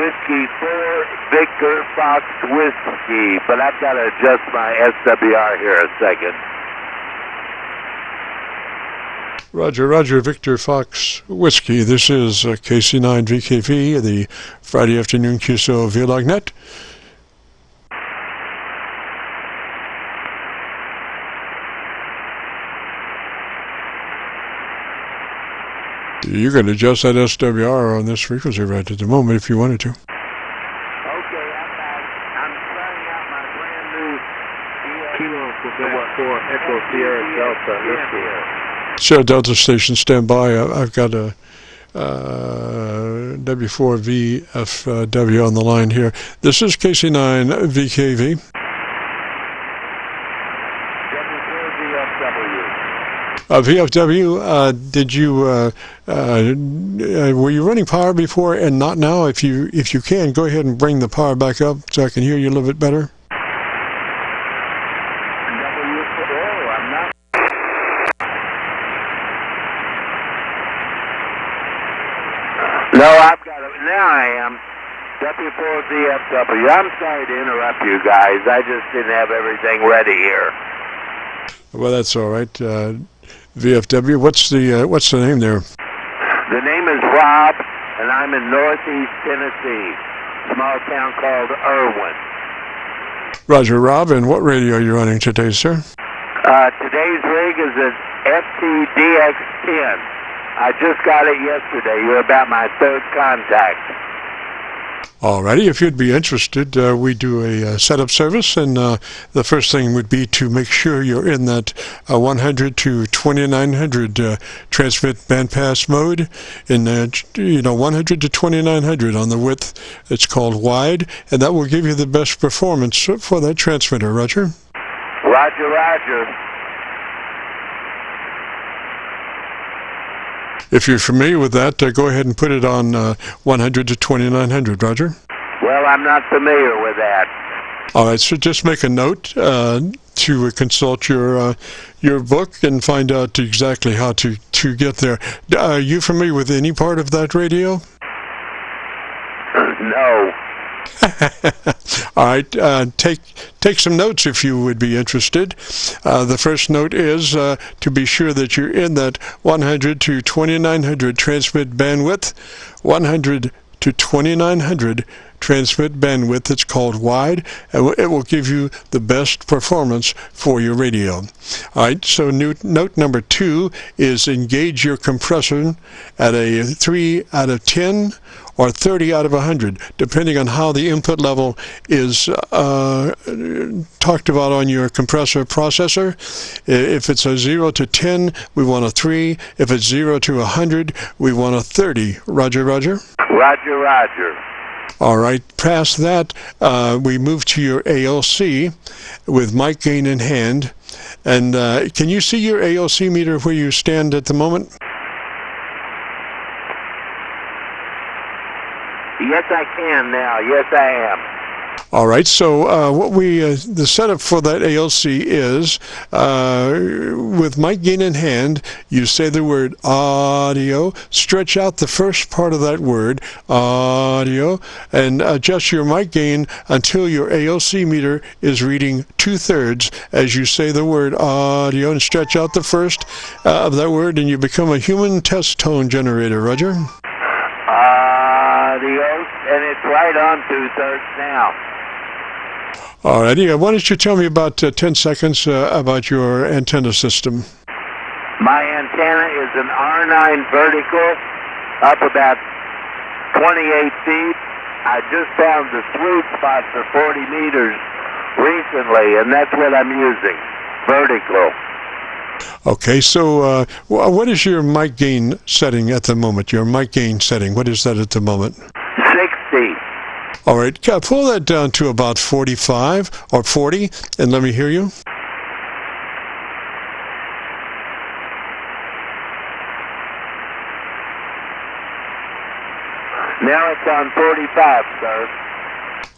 Whiskey 4, Victor Fox Whiskey. But I've got to adjust my SWR here a second. Roger, Roger, Victor Fox Whiskey. This is KC9VKV, the Friday afternoon Qso-Vlog net. You can adjust that SWR on this frequency right at the moment if you wanted to. Okay, I'm trying out my brand new Kilo Quebec 4 Echo Sierra Delta here. Sierra Delta station, stand by. I've got a W4VFW on the line here. This is KC9VKV. VFW, did you were you running power before and not now? If you can, go ahead and bring the power back up so I can hear you a little bit better. No, I've got it. Now I am. W4VFW. I'm sorry to interrupt you guys. I just didn't have everything ready here. Well, that's all right. VFW. What's the name there? The name is Rob, and I'm in Northeast Tennessee, small town called Irwin. Roger, Rob. And what radio are you running today, sir? Today's rig is an FTDX-10. I just got it yesterday. You're about my third contact. Alrighty, if you'd be interested, we do a setup service, and the first thing would be to make sure you're in that 100 to 2900 transmit bandpass mode. In 100 to 2900 on the width, it's called wide, and that will give you the best performance for that transmitter. Roger. Roger, Roger. If you're familiar with that, go ahead and put it on 100 to 2900, Roger. Well, I'm not familiar with that. All right, so just make a note to consult your book and find out exactly how to get there. Are you familiar with any part of that radio? No. All right, take some notes if you would be interested. The first note is to be sure that you're in that 100 to 2900 transmit bandwidth. 100 to 2900 transmit bandwidth. It's called wide, and it will give you the best performance for your radio. All right, so note number 2 is engage your compressor at a 3 out of 10 or 30 out of 100, depending on how the input level is talked about on your compressor processor. If it's a 0 to 10, we want a 3. If it's 0 to 100, we want a 30. Roger, Roger? Roger, Roger. All right, past that, we move to your ALC with mic gain in hand. And can you see your ALC meter where you stand at the moment? Yes, I can now. Yes, I am. All right, so the setup for that ALC is with mic gain in hand, you say the word audio, stretch out the first part of that word, audio, and adjust your mic gain until your ALC meter is reading 2/3 as you say the word audio, and stretch out the first of that word, and you become a human test tone generator. Roger? Audio, and it's right on 2/3 now. Alrighty, why don't you tell me about 10 seconds about your antenna system? My antenna is an R9 vertical, up about 28 feet. I just found the sweet spot for 40 meters recently, and that's what I'm using, vertical. Okay, so what is your mic gain setting at the moment? Your mic gain setting, what is that at the moment? 60. All right, pull that down to about 45 or 40, and let me hear you. Now it's on 45, sir.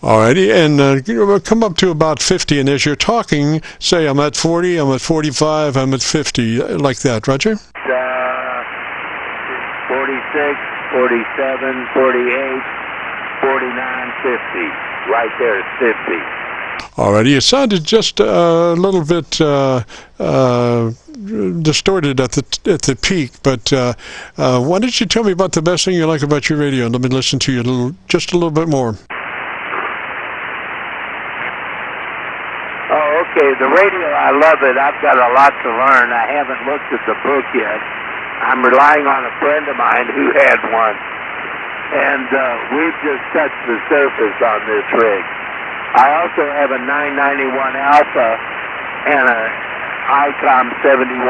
All righty, and come up to about 50, and as you're talking, say I'm at 40, I'm at 45, I'm at 50, like that, Roger? 46, 47, 48, 4950. Right there is 50. Alrighty, it sounded just a little bit distorted at the peak, but why don't you tell me about the best thing you like about your radio, and let me listen to you just a little bit more. Oh, okay. The radio, I love it. I've got a lot to learn. I haven't looked at the book yet. I'm relying on a friend of mine who had one, and we've just touched the surface on this rig. I also have a 991 Alpha and a ICOM 7100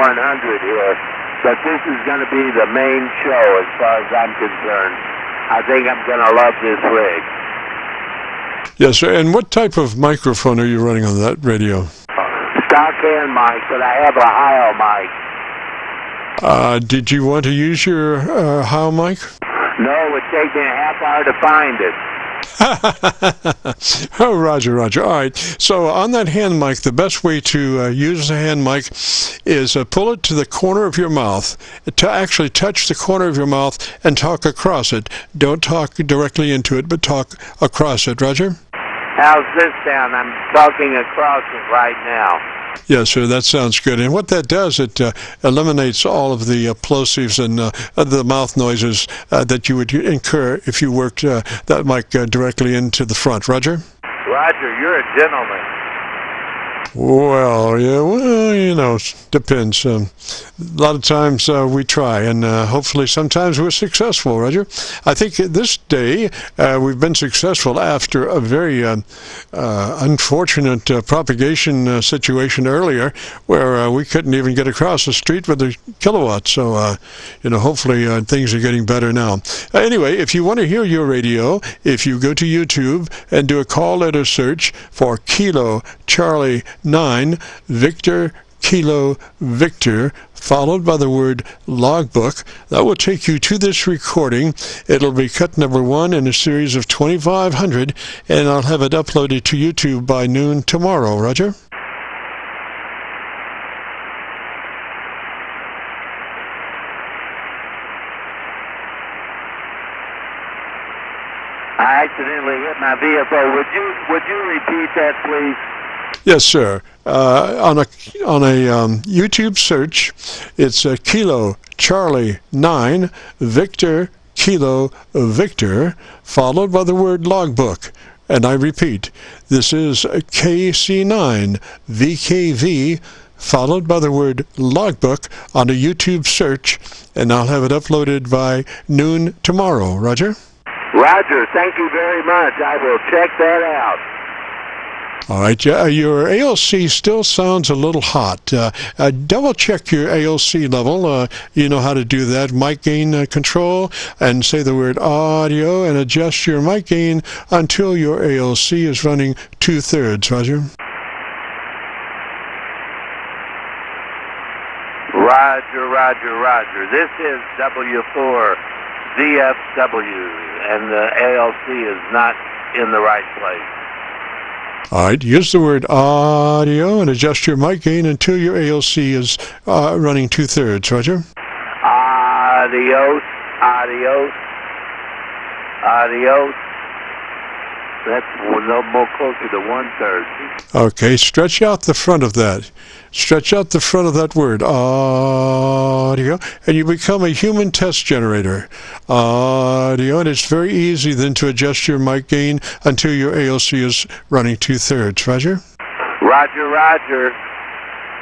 here, but this is going to be the main show as far as I'm concerned. I think I'm going to love this rig. Yes, sir. And what type of microphone are you running on that radio? Stock hand mic, but I have a Heil mic. Did you want to use your Heil mic? No, it would take me a half hour to find it. Oh, Roger. All right. So on that hand mic, the best way to use the hand mic is pull it to the corner of your mouth, to actually touch the corner of your mouth and talk across it. Don't talk directly into it, but talk across it. Roger? How's this sound? I'm talking across it right now. Yes, sir, that sounds good. And what that does, it eliminates all of the plosives and the mouth noises that you would incur if you worked that mic directly into the front. Roger? Roger, you're a gentleman. Well, yeah, depends. A lot of times we try, and hopefully sometimes we're successful, Roger. I think this day we've been successful after a very unfortunate propagation situation earlier where we couldn't even get across the street with a kilowatt. So, hopefully things are getting better now. Anyway, if you want to hear your radio, if you go to YouTube and do a call letter search for Kilo Charlie 9 Victor Kilo Victor, followed by the word logbook, that will take you to this recording. It'll be cut number 1 in a series of 2,500, and I'll have it uploaded to YouTube by noon tomorrow. Roger? I accidentally hit my VFO. Would you repeat that, please? Yes, sir. On a YouTube search, it's Kilo Charlie 9 Victor Kilo Victor, followed by the word logbook. And I repeat, this is KC9VKV, followed by the word logbook on a YouTube search, and I'll have it uploaded by noon tomorrow. Roger? Roger, thank you very much. I will check that out. All right, your ALC still sounds a little hot. Double check your ALC level. You know how to do that. Mic gain control, and say the word audio, and adjust your mic gain until your ALC is running 2/3. Roger? Roger. This is W4VFW, and the ALC is not in the right place. All right, use the word audio and adjust your mic gain until your ALC is running 2/3. Roger? Adios. That's a little more closer to 1/3. Okay, stretch out the front of that. Stretch out the front of that word, audio, and you become a human test generator. Audio, and it's very easy then to adjust your mic gain until your ALC is running 2/3. Roger? Roger.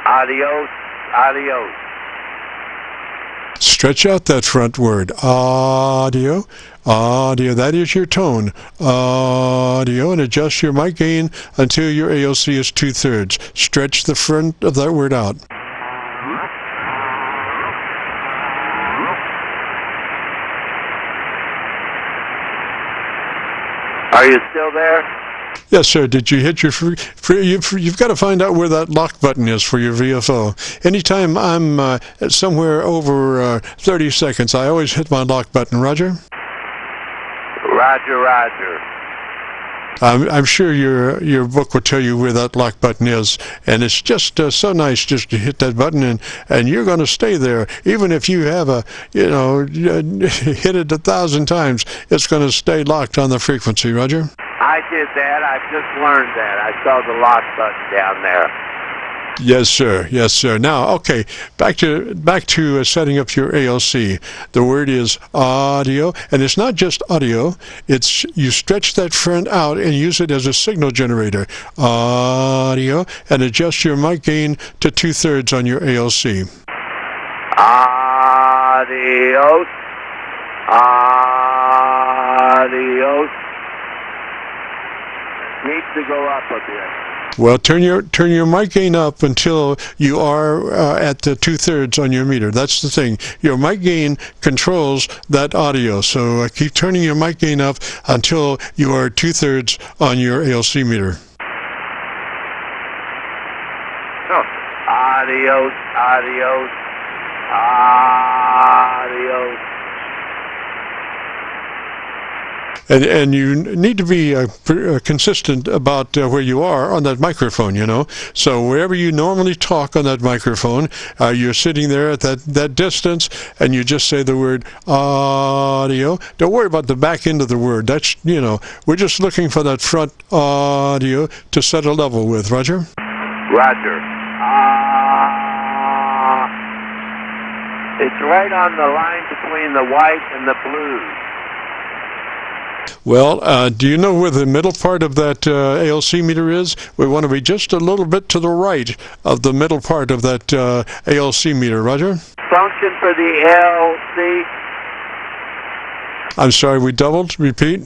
Adios. Stretch out that front word, audio, that is your tone, audio, and adjust your mic gain until your ALC is 2/3. Stretch the front of that word out. Are you still there? Yes, sir. Did you hit your you've got to find out where that lock button is for your VFO. Anytime I'm somewhere over 30 seconds, I always hit my lock button. Roger? Roger. I'm sure your book will tell you where that lock button is, and it's just so nice just to hit that button, and you're going to stay there. Even if you have hit it 1,000 times, it's going to stay locked on the frequency, Roger. I did that. I just learned that. I saw the lock button down there. Yes, sir. Yes, sir. Now, okay, back to setting up your ALC. The word is audio, and it's not just audio. It's you stretch that front out and use it as a signal generator. Audio, and adjust your mic gain to 2/3 on your ALC. Adios. Adios. Needs to go up a bit. Well, turn your mic gain up until you are at the 2/3 on your meter. That's the thing. Your mic gain controls that audio. So keep turning your mic gain up until you are 2/3 on your ALC meter. Oh. Adios, adios, adios. And you need to be consistent about where you are on that microphone, So wherever you normally talk on that microphone, you're sitting there at that distance, and you just say the word audio. Don't worry about the back end of the word. That's, we're just looking for that front audio to set a level with. Roger? Roger. It's right on the line between the white and the blue. Well, do you know where the middle part of that ALC meter is? We want to be just a little bit to the right of the middle part of that ALC meter. Roger? Function for the LC. I'm sorry, we doubled. Repeat.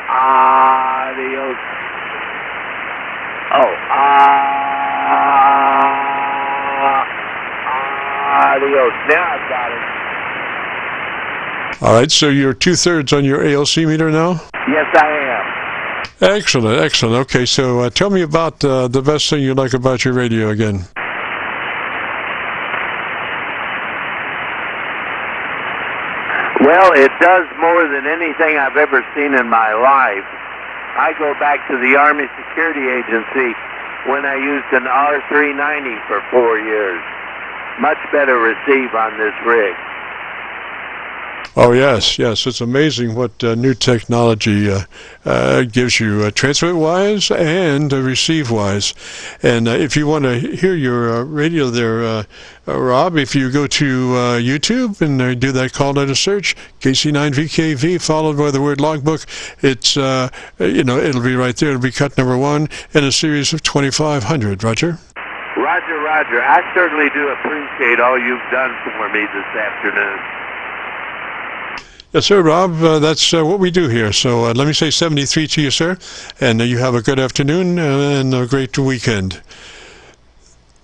Adios. Oh, adios. Now I've got it. All right, so you're 2/3 on your ALC meter now? Yes, I am. Excellent, excellent. Okay, so tell me about the best thing you like about your radio again. Well, it does more than anything I've ever seen in my life. I go back to the Army Security Agency when I used an R390 for 4 years. Much better receive on this rig. Oh, yes, yes. It's amazing what new technology gives you, transmit-wise and receive-wise. And if you want to hear your radio there, Rob, if you go to YouTube and do that call letter search, KC9VKV, followed by the word logbook, it's, it'll be right there. It'll be cut number 1 in a series of 2,500. Roger? Roger, Roger. I certainly do appreciate all you've done for me this afternoon. Yes, sir, Rob. That's what we do here. So let me say 73 to you, sir, and you have a good afternoon and a great weekend.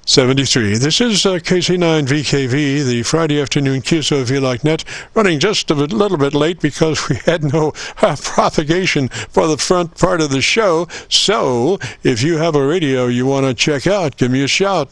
73. This is KC9VKV, the Friday afternoon Qso-Vlog net, running just a little bit late because we had no propagation for the front part of the show. So if you have a radio you want to check out, give me a shout.